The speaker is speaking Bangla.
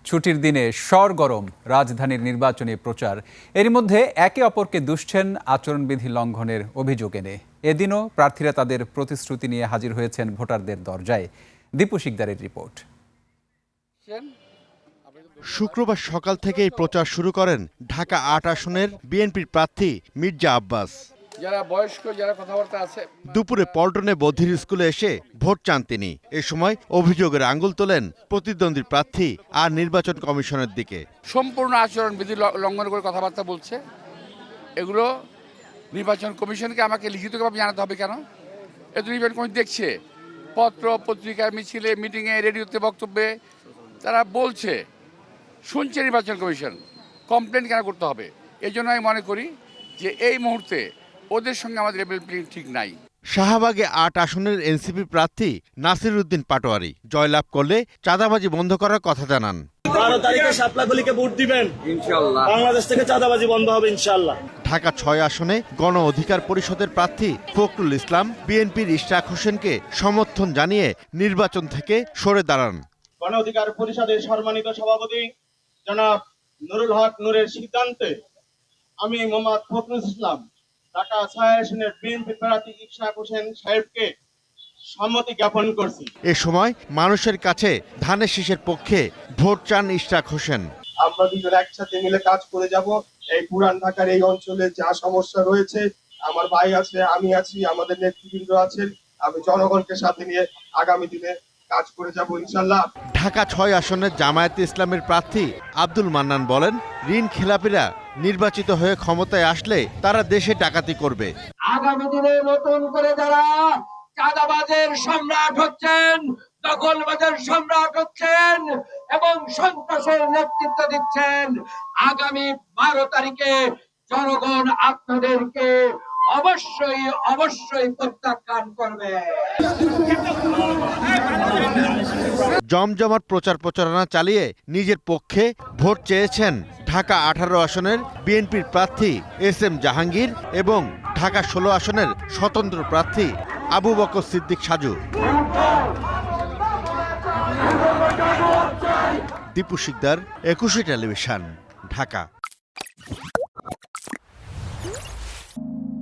ছুটির দিনে সরগরম রাজধানীর নির্বাচনী প্রচার। এর মধ্যে একে অপরকে দুষছেন আচরণবিধি লঙ্ঘনের অভিযোগ এনে। এদিনও প্রার্থীরা তাদের প্রতিশ্রুতি নিয়ে হাজির হয়েছেন ভোটারদের দরজায়। দীপু শিকদারের রিপোর্ট। শুক্রবার সকাল থেকেই প্রচার শুরু করেন ঢাকা ৮ আসনের বিএনপির প্রার্থী মির্জা আব্বাস। যারা বয়স্ক যারা কথাবার্তা আছে, দুপুরে পল্টনে বধির স্কুলে এসে ভোট চান তিনি। এ সময় অভিযোগের আঙুল তোলেন প্রতিদ্বন্দ্বী প্রার্থী আর নির্বাচন কমিশনের দিকে। সম্পূর্ণ আচরণবিধি লঙ্ঘন করে কথাবার্তা বলছে। এগুলো নির্বাচন কমিশনকে আমাকে লিখিতভাবে জানাতে হবে। কেন? এত নির্বাচন কমিশন দেখছে, পত্র পত্রিকার মিছিলে, মিটিংয়ে, রেডিওতে, বক্তব্যে তারা বলছে, শুনছে নির্বাচন কমিশন। কমপ্লেন কেন করতে হবে? এই জন্য আমি মনে করি যে এই মুহূর্তে ওদের সঙ্গে আমাদের লেভেল প্লেইং ঠিক নাই। শাহবাগে ৮ আসনের এনসিপি প্রার্থী নাসির উদ্দিন পাটোয়ারি জয়লাভ করলে চাঁদাবাজি বন্ধ করার কথা জানান। 12 তারিখে শাপলাগুলিকে ভোট দিবেন, ইনশাআল্লাহ বাংলাদেশ থেকে চাঁদাবাজি বন্ধ হবে ইনশাআল্লাহ। ঢাকা ৬ আসনে গণ অধিকার পরিষদের প্রার্থী ফখরুল ইসলাম বিএনপির ইশরাক হোসেনকে সমর্থন জানিয়ে নির্বাচন থেকে সরে দাঁড়ান। গণ অধিকার পরিষদের সম্মানিত সভাপতি জনাব নুরুল হক নূরের সিদ্ধান্তে আমি মোহাম্মদ ফখরুল ইসলাম ঢাকা ৬ আসনের বিএনপি প্রার্থী ইশরাক হোসেন সাহেবকে সম্মতি জ্ঞাপন করছি। এ সময় মানুষের কাছে ধানের শীষের পক্ষে ভোট চান ইশরাক হোসেন। আমরা দুজন একসাথে মিলে কাজ করে যাব। এই পুরান ঢাকার এই অঞ্চলে যা সমস্যা রয়েছে, আমার ভাই আছে, আমি আছি, আমাদের নেতৃবৃন্দ আছেন, আমি জনগণকে সাথে নিয়ে আগামী দিনে কাজ করে যাব ইনশাআল্লাহ। ঢাকা ৬ আসনের জামায়াতে ইসলামের প্রার্থী আব্দুল মান্নান বলেন, ঋণ খেলাপিরা নির্বাচিত হয়ে ক্ষমতায় আসলে তারা দেশে ডাকাতি করবে। আগামী দিনে নতুন করে যারা চাঁদাবাজের সম্রাট হচ্ছেন, দখলবাজের সম্রাট হচ্ছেন এবং সন্ত্রাসের নেতৃত্ব দিচ্ছেন, আগামী 12 তারিখে জনগণ আপনাদেরকে অবশ্যই প্রত্যাখ্যান করবে। জমজমাট প্রচারণা চালিয়ে নিজের পক্ষে ভোট চেয়েছেন ঢাকা ১৮ আসনের বিএনপির প্রার্থী এস.এম. জাহাঙ্গীর এবং ঢাকা ১৬ আসনের স্বতন্ত্র প্রার্থী আবু বকর সিদ্দিক সাজু। দীপু শিকদার, ২১ টেলিভিশন, ঢাকা।